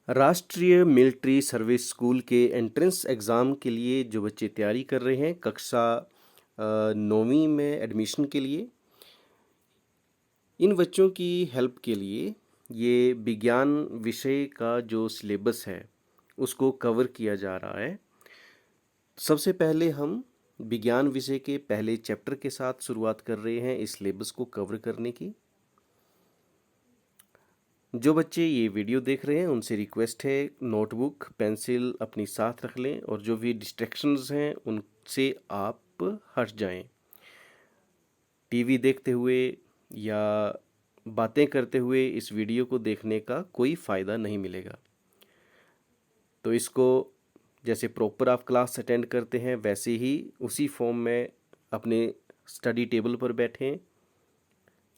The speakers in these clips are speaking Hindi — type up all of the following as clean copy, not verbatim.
राष्ट्रीय मिलिट्री सर्विस स्कूल के एंट्रेंस एग्ज़ाम के लिए जो बच्चे तैयारी कर रहे हैं कक्षा 9वीं में एडमिशन के लिए, इन बच्चों की हेल्प के लिए ये विज्ञान विषय का जो सिलेबस है उसको कवर किया जा रहा है। सबसे पहले हम विज्ञान विषय के पहले चैप्टर के साथ शुरुआत कर रहे हैं इस सिलेबस को कवर करने की। जो बच्चे ये वीडियो देख रहे हैं उनसे रिक्वेस्ट है नोटबुक पेंसिल अपनी साथ रख लें और जो भी डिस्ट्रैक्शंस हैं उनसे आप हट जाएं। टीवी देखते हुए या बातें करते हुए इस वीडियो को देखने का कोई फ़ायदा नहीं मिलेगा। तो इसको जैसे प्रॉपर आप क्लास अटेंड करते हैं वैसे ही उसी फॉर्म में अपने स्टडी टेबल पर बैठें,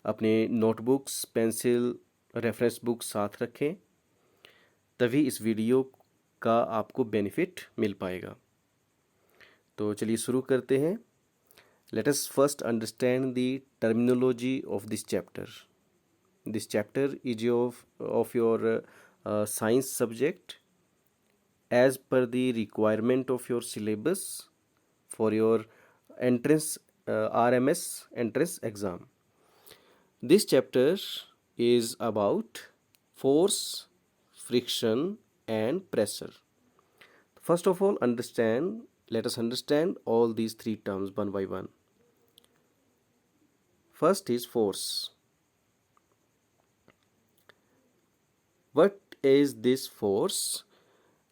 अपने नोटबुक्स पेंसिल रेफरेंस बुक साथ रखें, तभी इस वीडियो का आपको बेनिफिट मिल पाएगा। तो चलिए शुरू करते हैं। Let us first understand the terminology of this chapter. This chapter is of your science subject as per the requirement of your syllabus for your entrance RMS entrance exam. This chapter is about force, friction and pressure. First of all, let us understand all these three terms one by one. First is force. What is this force?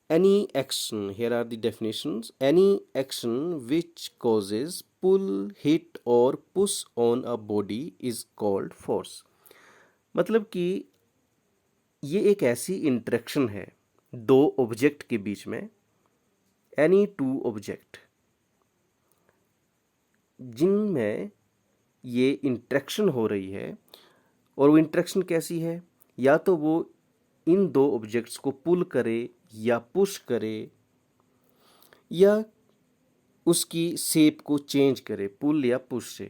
Any action, here are the definitions, any action which causes pull, hit or push on a body is called force. मतलब कि ये एक ऐसी इंटरेक्शन है दो ऑब्जेक्ट के बीच में, एनी टू ऑब्जेक्ट जिनमें ये इंटरेक्शन हो रही है। और वो इंटरेक्शन कैसी है? या तो वो इन दो ऑब्जेक्ट्स को पुल करे या पुश करे या उसकी शेप को चेंज करे पुल या पुश से।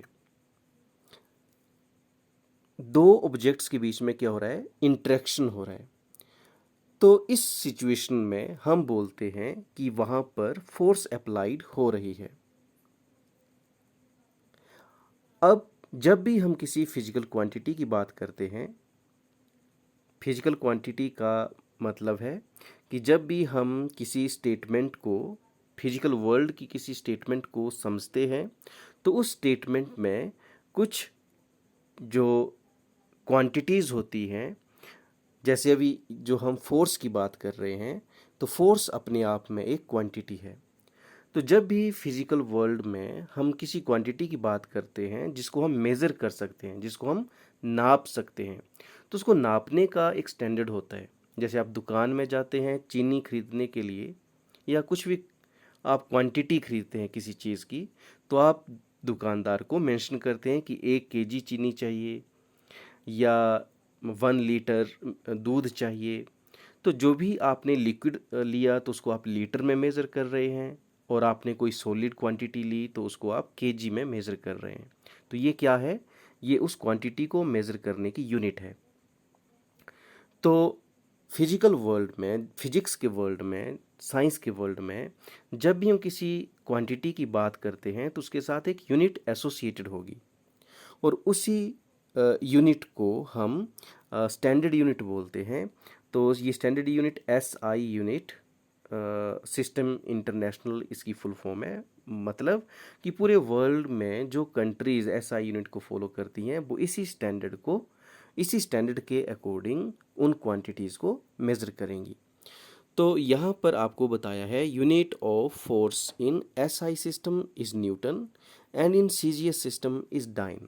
दो ऑब्जेक्ट्स के बीच में क्या हो रहा है? इंटरेक्शन हो रहा है। तो इस सिचुएशन में हम बोलते हैं कि वहां पर फोर्स अप्लाइड हो रही है। अब जब भी हम किसी फिजिकल क्वांटिटी की बात करते हैं, फिजिकल क्वांटिटी का मतलब है कि जब भी हम किसी स्टेटमेंट को, फिजिकल वर्ल्ड की किसी स्टेटमेंट को समझते हैं तो उस स्टेटमेंट में कुछ जो क्वांटिटीज़ होती हैं, जैसे अभी जो हम फोर्स की बात कर रहे हैं तो फोर्स अपने आप में एक क्वांटिटी है। तो जब भी फिजिकल वर्ल्ड में हम किसी क्वांटिटी की बात करते हैं जिसको हम मेज़र कर सकते हैं, जिसको हम नाप सकते हैं, तो उसको नापने का एक स्टैंडर्ड होता है। जैसे आप दुकान में जाते हैं चीनी खरीदने के लिए या कुछ भी आप क्वांटिटी खरीदते हैं किसी चीज़ की, तो आप दुकानदार को मेंशन करते हैं कि 1 केजी चीनी चाहिए या 1 लीटर दूध चाहिए। तो जो भी आपने लिक्विड लिया तो उसको आप लीटर में मेज़र कर रहे हैं, और आपने कोई सॉलिड क्वांटिटी ली तो उसको आप केजी में मेज़र कर रहे हैं। तो ये क्या है? ये उस क्वांटिटी को मेज़र करने की यूनिट है। तो फिजिकल वर्ल्ड में, फिजिक्स के वर्ल्ड में, साइंस के वर्ल्ड में जब भी हम किसी क्वांटिटी की बात करते हैं तो उसके साथ एक यूनिट एसोसिएटेड होगी, और उसी यूनिट को हम स्टैंडर्ड यूनिट बोलते हैं। तो ये standard unit SI unit, system international इसकी फुल फॉर्म है। मतलब कि पूरे वर्ल्ड में जो कंट्रीज़ एसआई यूनिट को फॉलो करती हैं वो इसी स्टैंडर्ड के अकॉर्डिंग उन क्वांटिटीज़ को मेज़र करेंगी। तो यहाँ पर आपको बताया है unit of force in SI system is newton and in CGS system is dyne.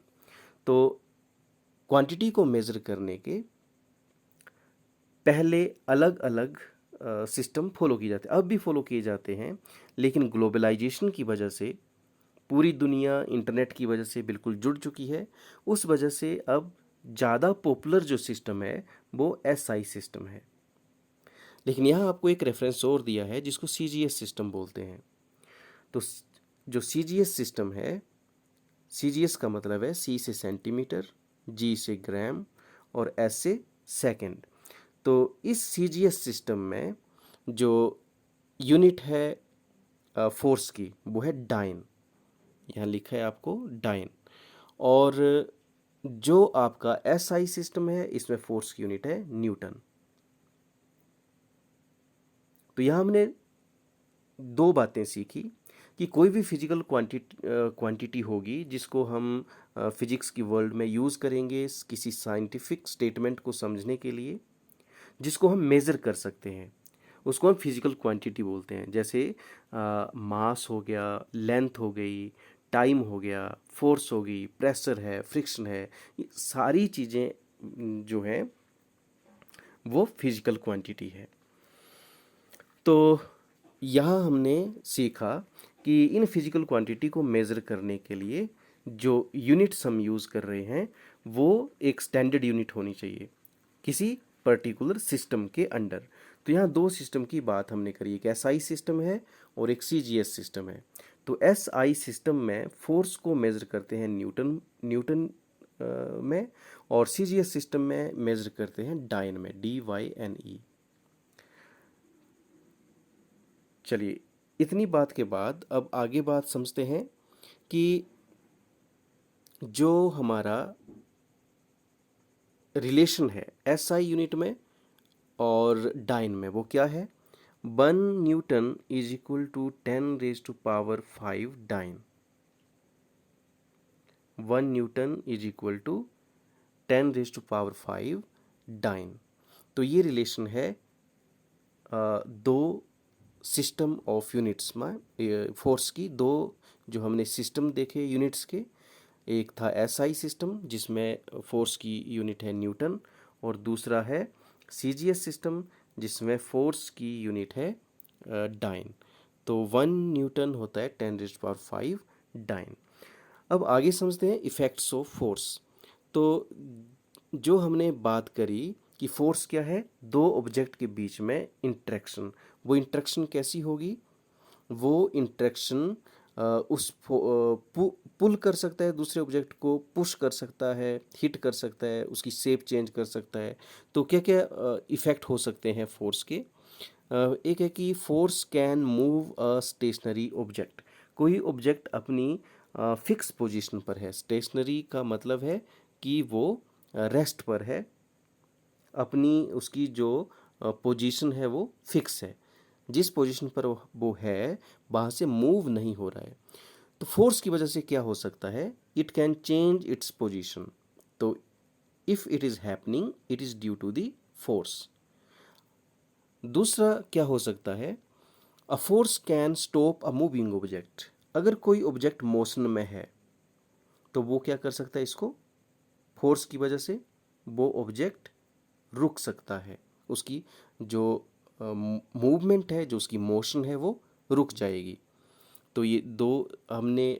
तो क्वांटिटी को मेज़र करने के पहले अलग अलग सिस्टम फॉलो किए जाते हैं, अब भी फॉलो किए जाते हैं, लेकिन ग्लोबलाइजेशन की वजह से पूरी दुनिया इंटरनेट की वजह से बिल्कुल जुड़ चुकी है। उस वजह से अब ज़्यादा पॉपुलर जो सिस्टम है वो एसआई सिस्टम है। लेकिन यहाँ आपको एक रेफरेंस और दिया है जिसको सीजीएस सिस्टम बोलते हैं। तो जो सीजीएस सिस्टम है, सीजीएस का मतलब है सी से सेंटीमीटर, जी से ग्राम और एस से सेकंड। तो इस सीजीएस सिस्टम में जो यूनिट है फोर्स की वो है डाइन, यहाँ लिखा है आपको डाइन। और जो आपका एसआई सिस्टम है इसमें फोर्स की यूनिट है न्यूटन। तो यहाँ हमने दो बातें सीखी कि कोई भी फिजिकल क्वांटिटी होगी जिसको हम फिजिक्स की वर्ल्ड में यूज़ करेंगे किसी साइंटिफिक स्टेटमेंट को समझने के लिए, जिसको हम मेज़र कर सकते हैं, उसको हम फिजिकल क्वांटिटी बोलते हैं। जैसे मास हो गया, लेंथ हो गई, टाइम हो गया, फोर्स हो गई, प्रेशर है, फ्रिक्शन है, ये सारी चीज़ें जो हैं वो फिजिकल क्वांटिटी है। तो यहाँ हमने सीखा कि इन फिजिकल क्वांटिटी को मेज़र करने के लिए जो यूनिट्स हम यूज़ कर रहे हैं वो एक स्टैंडर्ड यूनिट होनी चाहिए किसी पर्टिकुलर सिस्टम के अंडर। तो यहाँ दो सिस्टम की बात हमने करी, एक एसआई सिस्टम है और एक सीजीएस सिस्टम है। तो एसआई सिस्टम में फोर्स को मेज़र करते हैं न्यूटन न्यूटन में, और सीजीएस सिस्टम में मेज़र करते हैं डाइन में, DYNE। चलिए, इतनी बात के बाद अब आगे बात समझते हैं कि जो हमारा रिलेशन है एसआई यूनिट में और डाइन में वो क्या है। 1 newton is equal to 10⁵ dyne. 1 newton is equal to 10⁵ dyne. तो ये रिलेशन है दो सिस्टम ऑफ यूनिट्स में फोर्स की। दो जो हमने सिस्टम देखे यूनिट्स के, एक था एसआई सिस्टम जिसमें फोर्स की यूनिट है न्यूटन, और दूसरा है सीजीएस सिस्टम जिसमें फोर्स की यूनिट है डाइन। तो 1 न्यूटन होता है 10⁵ डाइन। अब आगे समझते हैं इफ़ेक्ट्स ऑफ फोर्स। तो जो हमने बात करी कि फोर्स क्या है, दो ऑब्जेक्ट के बीच में इंटरेक्शन। वो इंटरेक्शन कैसी होगी, वो इंटरेक्शन पुल कर सकता है दूसरे ऑब्जेक्ट को, पुश कर सकता है, हिट कर सकता है, उसकी शेप चेंज कर सकता है। तो क्या क्या इफ़ेक्ट हो सकते हैं फोर्स के। एक है कि force can move a stationary object. कोई ऑब्जेक्ट अपनी फिक्स पोजीशन पर है, स्टेशनरी का मतलब है कि वो रेस्ट पर है, अपनी उसकी जो पोजीशन है वो फिक्स है, जिस पोजीशन पर वो है वहाँ से मूव नहीं हो रहा है। तो फोर्स की वजह से क्या हो सकता है, it can change its position. तो if it is happening it is due to the force. दूसरा क्या हो सकता है, a force can stop a moving object. अगर कोई ऑब्जेक्ट मोशन में है तो वो क्या कर सकता है, इसको फोर्स की वजह से वो ऑब्जेक्ट रुक सकता है, उसकी जो मूवमेंट है, जो उसकी मोशन है वो रुक जाएगी। तो ये दो हमने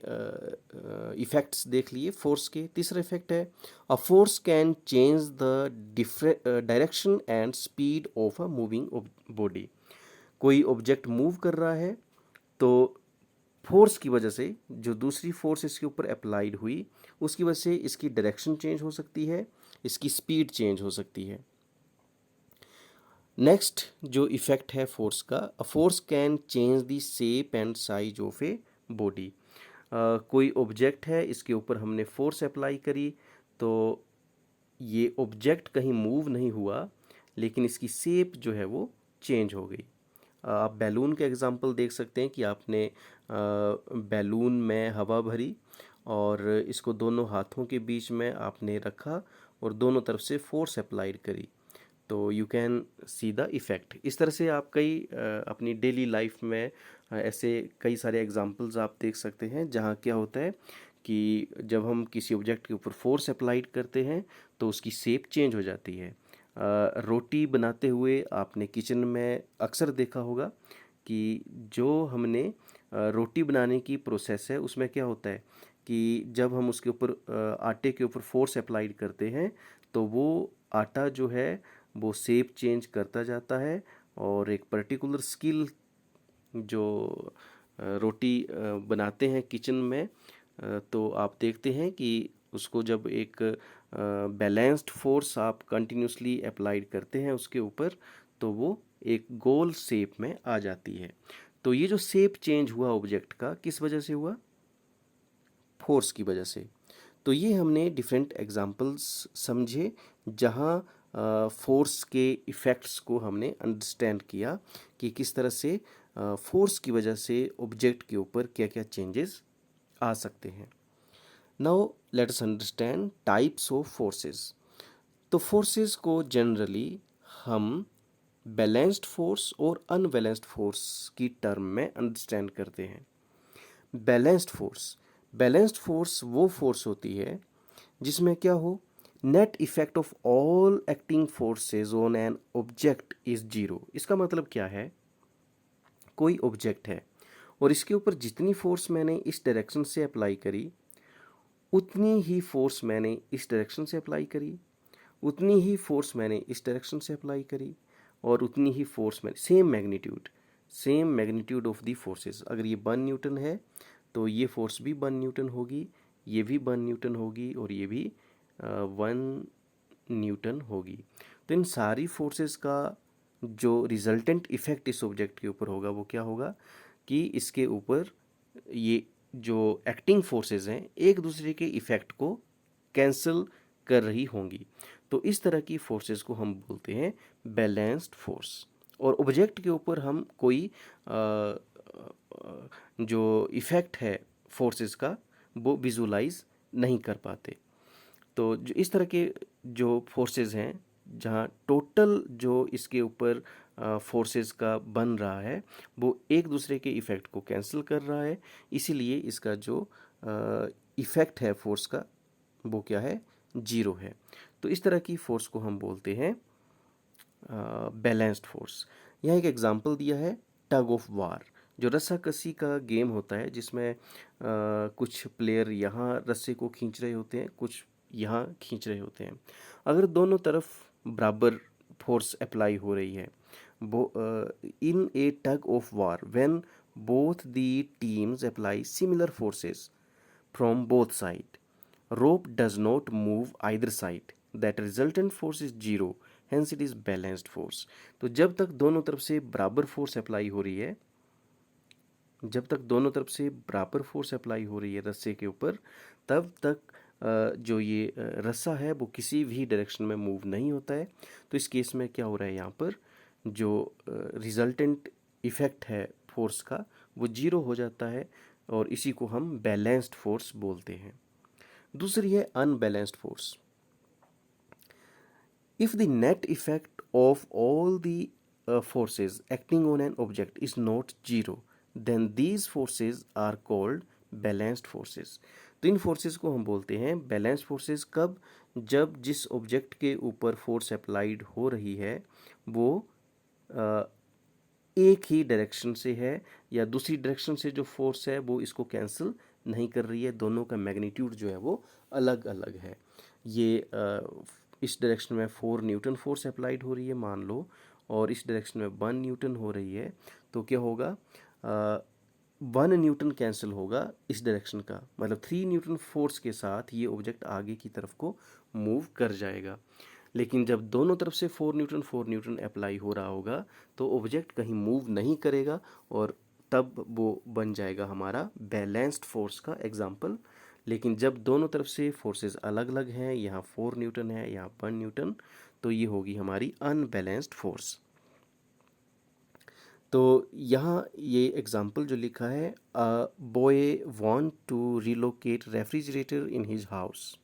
इफ़ेक्ट्स देख लिए फोर्स के। तीसरा इफेक्ट है, a force can change the direction and speed of a moving body. कोई ऑब्जेक्ट मूव कर रहा है तो फोर्स की वजह से जो दूसरी फोर्स इसके ऊपर अप्लाइड हुई उसकी वजह से इसकी डायरेक्शन चेंज हो सकती है, इसकी स्पीड चेंज हो सकती है। नेक्स्ट जो इफ़ेक्ट है फोर्स का, अ force can change the shape and size of a body. कोई ऑब्जेक्ट है, इसके ऊपर हमने फोर्स अप्लाई करी तो ये ऑब्जेक्ट कहीं मूव नहीं हुआ लेकिन इसकी शेप जो है वो चेंज हो गई। आप बैलून का एग्जांपल देख सकते हैं कि आपने बैलून में हवा भरी और इसको दोनों हाथों के बीच में आपने रखा और दोनों तरफ से फोर्स अप्लाइड करी, तो you can see the effect. इस तरह से आप कई अपनी डेली लाइफ में ऐसे कई सारे एग्जांपल्स आप देख सकते हैं जहाँ क्या होता है कि जब हम किसी ऑब्जेक्ट के ऊपर फोर्स अप्लाइड करते हैं तो उसकी शेप चेंज हो जाती है। रोटी बनाते हुए आपने किचन में अक्सर देखा होगा कि जो हमने रोटी बनाने की प्रोसेस है उसमें क्या होता है कि जब हम उसके ऊपर आटे के ऊपर फोर्स अप्लाइड करते हैं तो वो आटा जो है वो शेप चेंज करता जाता है, और एक पर्टिकुलर स्किल जो रोटी बनाते हैं किचन में तो आप देखते हैं कि उसको जब एक बैलेंस्ड फोर्स आप कंटिन्यूसली अप्लाइड करते हैं उसके ऊपर, तो वो एक गोल शेप में आ जाती है। तो ये जो शेप चेंज हुआ ऑब्जेक्ट का किस वजह से हुआ? फोर्स की वजह से। तो ये हमने डिफरेंट एग्जांपल्स समझे जहाँ फोर्स के इफ़ेक्ट्स को हमने अंडरस्टैंड किया कि किस तरह से फोर्स की वजह से ऑब्जेक्ट के ऊपर क्या क्या चेंजेस आ सकते हैं। Now let us understand types of forces. तो फोर्सेस को जनरली हम बैलेंस्ड फोर्स और अनबैलेंस्ड फोर्स की टर्म में अंडरस्टैंड करते हैं। बैलेंस्ड फोर्स वो फोर्स होती है जिसमें क्या हो, net effect of all acting forces on an object is zero. इसका मतलब क्या है, कोई ऑब्जेक्ट है और इसके ऊपर जितनी फोर्स मैंने इस डायरेक्शन से अप्लाई करी, उतनी ही फोर्स मैंने इस डायरेक्शन से अप्लाई करी, उतनी ही फोर्स मैंने इस डायरेक्शन से अप्लाई करी, और उतनी ही फोर्स मैंने same magnitude of the forces. अगर ये 1 न्यूटन है तो ये फोर्स भी 1 न्यूटन होगी, ये भी 1 न्यूटन होगी, और ये भी 1 न्यूटन होगी। तो इन सारी फोर्सेस का जो रिजल्टेंट इफेक्ट इस ऑब्जेक्ट के ऊपर होगा वो क्या होगा कि इसके ऊपर ये जो एक्टिंग फोर्सेस हैं एक दूसरे के इफेक्ट को कैंसिल कर रही होंगी। तो इस तरह की फोर्सेस को हम बोलते हैं बैलेंस्ड फोर्स। और ऑब्जेक्ट के ऊपर हम कोई जो इफ़ेक्ट है फोर्सेस का वो विजुलाइज नहीं कर पाते। तो जो इस तरह के जो फोर्सेस हैं जहाँ टोटल जो इसके ऊपर फोर्सेस का बन रहा है वो एक दूसरे के इफ़ेक्ट को कैंसिल कर रहा है, इसीलिए इसका जो इफ़ेक्ट है फोर्स का वो क्या है, जीरो है। तो इस तरह की फोर्स को हम बोलते हैं बैलेंस्ड फोर्स। यहाँ एक एग्जांपल दिया है टग ऑफ वार, जो रस्साकसी का गेम होता है जिसमें कुछ प्लेयर यहाँ रस्से को खींच रहे होते हैं, कुछ यहाँ खींच रहे होते हैं। अगर दोनों तरफ बराबर फोर्स अप्लाई हो रही है, वो in a tug of war when both the teams apply similar forces from both side, rope does not move either side, that resultant force is zero, hence it is balanced force। तो जब तक दोनों तरफ से बराबर फोर्स अप्लाई हो रही है, जब तक दोनों तरफ से बराबर फोर्स अप्लाई हो रही है रस्से के ऊपर, तब तक जो ये रस्सा है वो किसी भी डायरेक्शन में मूव नहीं होता है। तो इस केस में क्या हो रहा है, यहाँ पर जो रिजल्टेंट इफेक्ट है फोर्स का वो जीरो हो जाता है, और इसी को हम बैलेंस्ड फोर्स बोलते हैं। दूसरी है unbalanced force. If the net effect of all the forces acting on an object is not zero, then these forces are called balanced forces. तो इन फोर्सेस को हम बोलते हैं बैलेंस्ड फोर्सेस कब, जब जिस ऑब्जेक्ट के ऊपर फोर्स अप्लाइड हो रही है वो एक ही डायरेक्शन से है, या दूसरी डायरेक्शन से जो फोर्स है वो इसको कैंसिल नहीं कर रही है, दोनों का मैग्नीट्यूड जो है वो अलग अलग है। ये इस डायरेक्शन में 4 न्यूटन फोर्स अप्लाइड हो रही है मान लो, और इस डायरेक्शन में 1 न्यूटन हो रही है, तो क्या होगा, 1 न्यूटन कैंसिल होगा इस डायरेक्शन का, मतलब 3 न्यूटन फोर्स के साथ ये ऑब्जेक्ट आगे की तरफ को मूव कर जाएगा। लेकिन जब दोनों तरफ से 4 न्यूटन अप्लाई हो रहा होगा तो ऑब्जेक्ट कहीं मूव नहीं करेगा, और तब वो बन जाएगा हमारा बैलेंस्ड फोर्स का एग्जाम्पल। लेकिन जब दोनों तरफ से फोर्सेस अलग अलग हैं, यहाँ 4 न्यूटन है, यहाँ 1 न्यूटन, तो ये होगी हमारी अनबैलेंस्ड फोर्स। तो यहाँ ये एग्जाम्पल जो लिखा है, a boy want to relocate refrigerator in his house.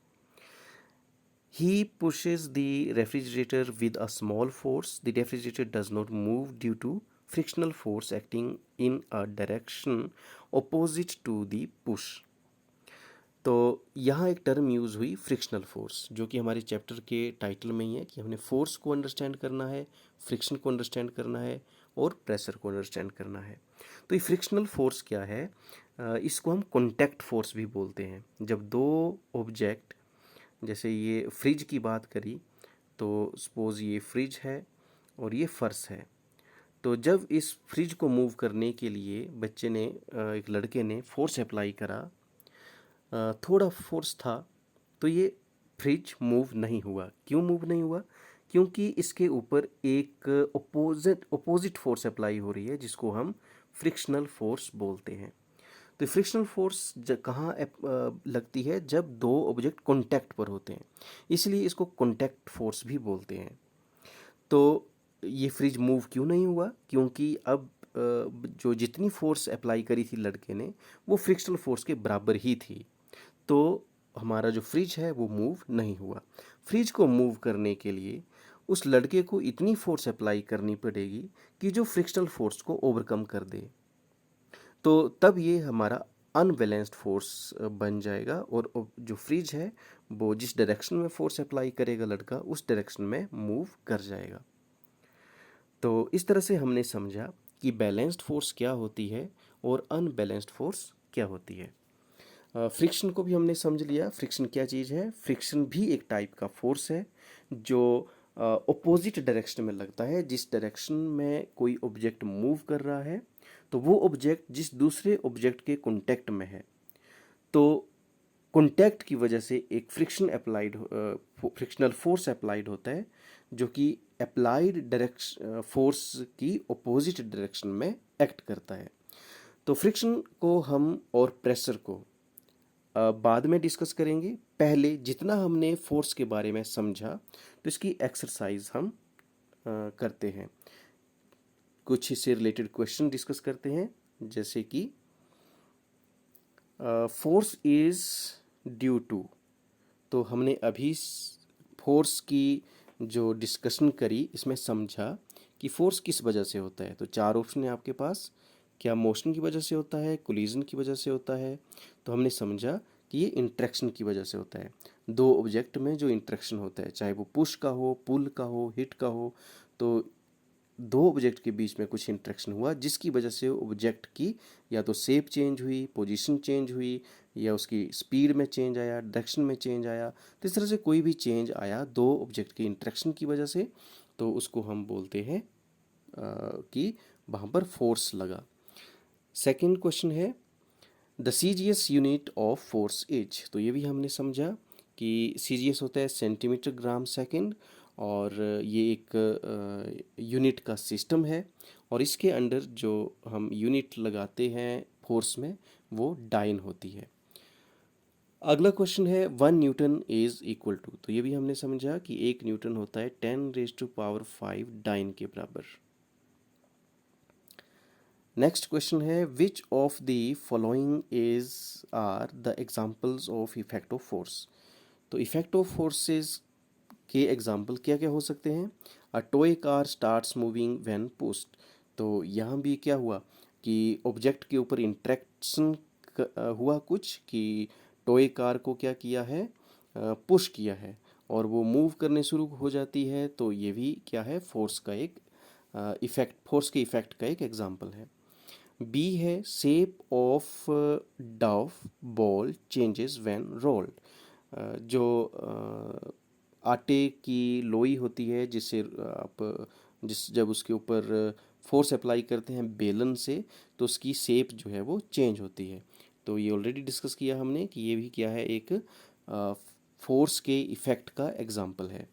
He pushes the refrigerator with a small force. The refrigerator does not move due to frictional force acting in a direction opposite to the push। तो यहाँ एक टर्म यूज़ हुई फ्रिक्शनल फोर्स, जो कि हमारे चैप्टर के टाइटल में ही है कि हमने फोर्स को अंडरस्टैंड करना है, फ्रिक्शन को अंडरस्टैंड करना है, और प्रेशर को अंडरस्टैंड करना है। तो ये फ्रिक्शनल फोर्स क्या है, इसको हम कॉन्टैक्ट फोर्स भी बोलते हैं। जब दो ऑब्जेक्ट, जैसे ये फ्रिज की बात करी तो सपोज़ ये फ्रिज है और ये फर्श है, तो जब इस फ्रिज को मूव करने के लिए बच्चे ने एक लड़के ने फोर्स अप्लाई करा, थोड़ा फोर्स था, तो ये फ्रिज मूव नहीं हुआ। क्यों मूव नहीं हुआ? क्योंकि इसके ऊपर एक अपोजिट फोर्स अप्लाई हो रही है जिसको हम फ्रिक्शनल फोर्स बोलते हैं। तो फ्रिक्शनल फोर्स कहाँ लगती है? जब दो ऑब्जेक्ट कॉन्टैक्ट पर होते हैं, इसलिए इसको कॉन्टैक्ट फोर्स भी बोलते हैं। तो ये फ्रिज मूव क्यों नहीं हुआ? क्योंकि अब जो जितनी फोर्स अप्लाई करी थी लड़के ने वो फ्रिक्शनल फोर्स के बराबर ही थी। तो हमारा जो फ्रिज है वो मूव नहीं हुआ। फ्रिज को मूव करने के लिए उस लड़के को इतनी फोर्स अप्लाई करनी पड़ेगी कि जो फ्रिक्शनल फोर्स को ओवरकम कर दे। तो तब ये हमारा अनबैलेंस्ड फोर्स बन जाएगा और जो फ्रिज है वो जिस डायरेक्शन में फोर्स अप्लाई करेगा लड़का उस डायरेक्शन में मूव कर जाएगा। तो इस तरह से हमने समझा कि बैलेंस्ड फोर्स क्या होती है और अनबैलेंस्ड फोर्स क्या होती है। फ्रिक्शन को भी हमने समझ लिया। फ्रिक्शन क्या चीज़ है? फ्रिक्शन भी एक टाइप का फोर्स है जो अपोजिट डायरेक्शन में लगता है। जिस डायरेक्शन में कोई ऑब्जेक्ट मूव कर रहा है तो वो ऑब्जेक्ट जिस दूसरे ऑब्जेक्ट के कांटेक्ट में है, तो कांटेक्ट की वजह से एक फ्रिक्शनल फोर्स अप्लाइड होता है जो कि अप्लाइड डायरेक्शन फोर्स की अपोजिट डायरेक्शन में एक्ट करता है। तो फ्रिक्शन को हम और प्रेशर को बाद में डिस्कस करेंगे। पहले जितना हमने फोर्स के बारे में समझा तो इसकी एक्सरसाइज हम करते हैं। कुछ इससे रिलेटेड क्वेश्चन डिस्कस करते हैं, जैसे कि फोर्स इज ड्यू टू। तो हमने अभी फोर्स की जो डिस्कशन करी इसमें समझा कि फोर्स किस वजह से होता है। तो चार ऑप्शन है आपके पास। क्या मोशन की वजह से होता है, कोलिजन की वजह से होता है? तो हमने समझा कि ये इंट्रैक्शन की वजह से होता है। दो ऑब्जेक्ट में जो इंट्रैक्शन होता है, चाहे वो पुश का हो, पुल का हो, हिट का हो, तो दो ऑब्जेक्ट के बीच में कुछ इंट्रैक्शन हुआ जिसकी वजह से ऑब्जेक्ट की या तो शेप चेंज हुई, पोजीशन चेंज हुई, या उसकी स्पीड में चेंज आया, डायरेक्शन में चेंज आया। तो इस तरह से कोई भी चेंज आया दो ऑब्जेक्ट के इंट्रैक्शन की वजह से, तो उसको हम बोलते हैं कि वहाँ पर फोर्स लगा। सेकंड क्वेश्चन है the CGS unit of force is. तो ये भी हमने समझा कि सीजीएस होता है सेंटीमीटर ग्राम सेकंड, और ये एक यूनिट का सिस्टम है और इसके अंडर जो हम यूनिट लगाते हैं फोर्स में वो डाइन होती है। अगला क्वेश्चन है 1 न्यूटन इज इक्वल टू। तो ये भी हमने समझा कि 1 न्यूटन होता है 10⁵ डाइन के बराबर। नेक्स्ट क्वेश्चन है which of the following is are the examples of effect of force. तो इफेक्ट ऑफ फोर्सेस के एग्जाम्पल क्या क्या हो सकते हैं? A toy car starts moving when pushed. तो यहाँ भी क्या हुआ कि ऑब्जेक्ट के ऊपर इंट्रैक्शन हुआ कुछ कि टॉय कार को क्या किया है, पुश किया है और वो मूव करने शुरू हो जाती है। तो ये भी क्या है, फोर्स का एक इफेक्ट, फोर्स के इफेक्ट का एक एग्जाम्पल है। बी है shape of Dove ball changes when rolled. जो आटे की लोई होती है जिससे आप जब उसके ऊपर फोर्स अप्लाई करते हैं बेलन से तो उसकी शेप जो है वो चेंज होती है। तो ये ऑलरेडी डिस्कस किया हमने कि ये भी क्या है, एक फोर्स के इफेक्ट का एग्जाम्पल है।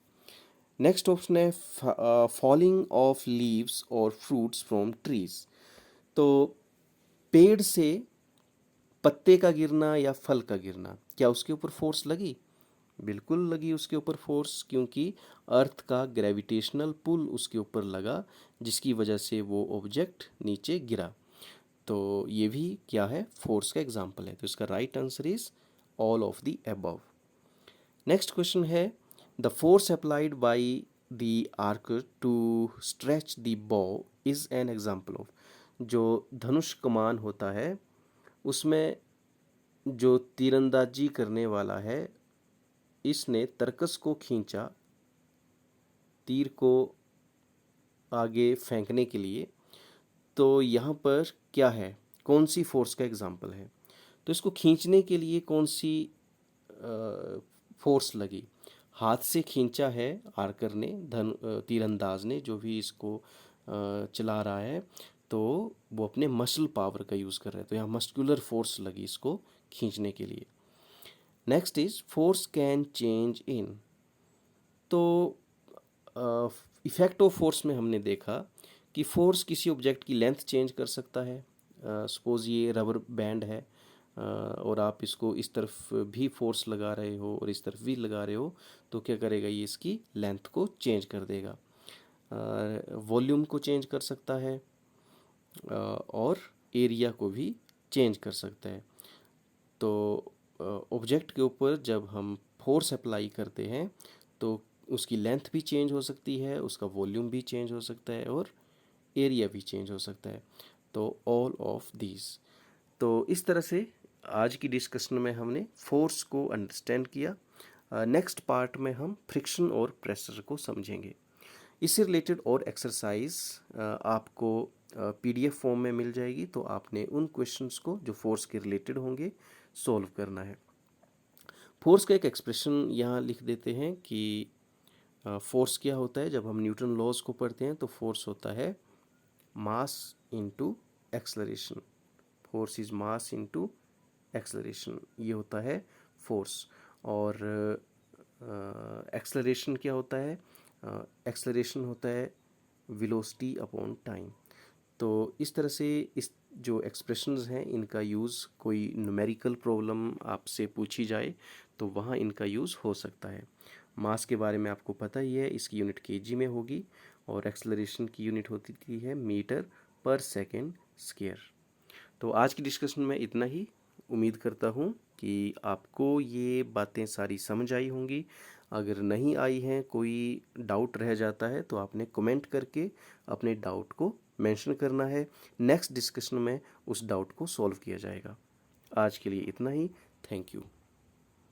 नेक्स्ट ऑप्शन है फॉलिंग ऑफ लीव्स और फ्रूट्स फ्रॉम ट्रीज। तो पेड़ से पत्ते का गिरना या फल का गिरना, क्या उसके ऊपर फोर्स लगी? बिल्कुल लगी उसके ऊपर फोर्स, क्योंकि अर्थ का ग्रेविटेशनल पुल उसके ऊपर लगा जिसकी वजह से वो ऑब्जेक्ट नीचे गिरा। तो ये भी क्या है, फोर्स का एग्जाम्पल है। तो इसका right answer is all of the above. Next question है the force applied by the archer to stretch the bow is an example of. जो धनुष कमान होता है उसमें जो तीरंदाजी करने वाला है इसने तरकस को खींचा तीर को आगे फेंकने के लिए। तो यहाँ पर क्या है, कौन सी फोर्स का एग्जाम्पल है? तो इसको खींचने के लिए कौन सी फोर्स लगी? हाथ से खींचा है आर्कर ने, तीरंदाज ने, जो भी इसको चला रहा है, तो वो अपने मसल पावर का यूज़ कर रहा है। तो यहाँ मस्कुलर फोर्स लगी इसको खींचने के लिए। Next is force can change in. तो इफेक्ट ऑफ फोर्स में हमने देखा कि फोर्स किसी ऑब्जेक्ट की लेंथ चेंज कर सकता है। सपोज़ ये रबर बैंड है, और आप इसको इस तरफ भी फोर्स लगा रहे हो और इस तरफ भी लगा रहे हो, तो क्या करेगा, ये इसकी लेंथ को चेंज कर देगा। वॉल्यूम को चेंज कर सकता है, और एरिया को भी चेंज कर सकता है। तो ऑब्जेक्ट के ऊपर जब हम फोर्स अप्लाई करते हैं तो उसकी लेंथ भी चेंज हो सकती है, उसका वॉल्यूम भी चेंज हो सकता है, और एरिया भी चेंज हो सकता है। तो ऑल ऑफ दीज। तो इस तरह से आज की डिस्कशन में हमने फोर्स को अंडरस्टैंड किया। नेक्स्ट पार्ट में हम फ्रिक्शन और प्रेशर को समझेंगे। इससे रिलेटेड और एक्सरसाइज आपको पीडीएफ फॉर्म में मिल जाएगी, तो आपने उन क्वेश्चंस को जो फोर्स के रिलेटेड होंगे सॉल्व करना है। फोर्स का एक एक्सप्रेशन यहाँ लिख देते हैं कि फोर्स क्या होता है। जब हम न्यूटन लॉज को पढ़ते हैं तो फोर्स होता है mass into acceleration. Force is mass into acceleration, ये होता है फोर्स। और एक्सेलरेशन क्या होता है, एक्सेलरेशन होता है वेलोसिटी अपॉन टाइम। तो इस तरह से इस जो एक्सप्रेशंस हैं इनका यूज़ कोई न्यूमेरिकल प्रॉब्लम आपसे पूछी जाए तो वहाँ इनका यूज़ हो सकता है। मास के बारे में आपको पता ही है, इसकी यूनिट केजी में होगी, और एक्सेलरेशन की यूनिट होती है मीटर पर सेकेंड स्क्वायर। तो आज की डिस्कशन में इतना ही। उम्मीद करता हूँ कि आपको ये बातें सारी समझ आई होंगी। अगर नहीं आई हैं, कोई डाउट रह जाता है, तो आपने कमेंट करके अपने डाउट को मेंशन करना है। नेक्स्ट डिस्कशन में उस डाउट को सॉल्व किया जाएगा। आज के लिए इतना ही। Thank you.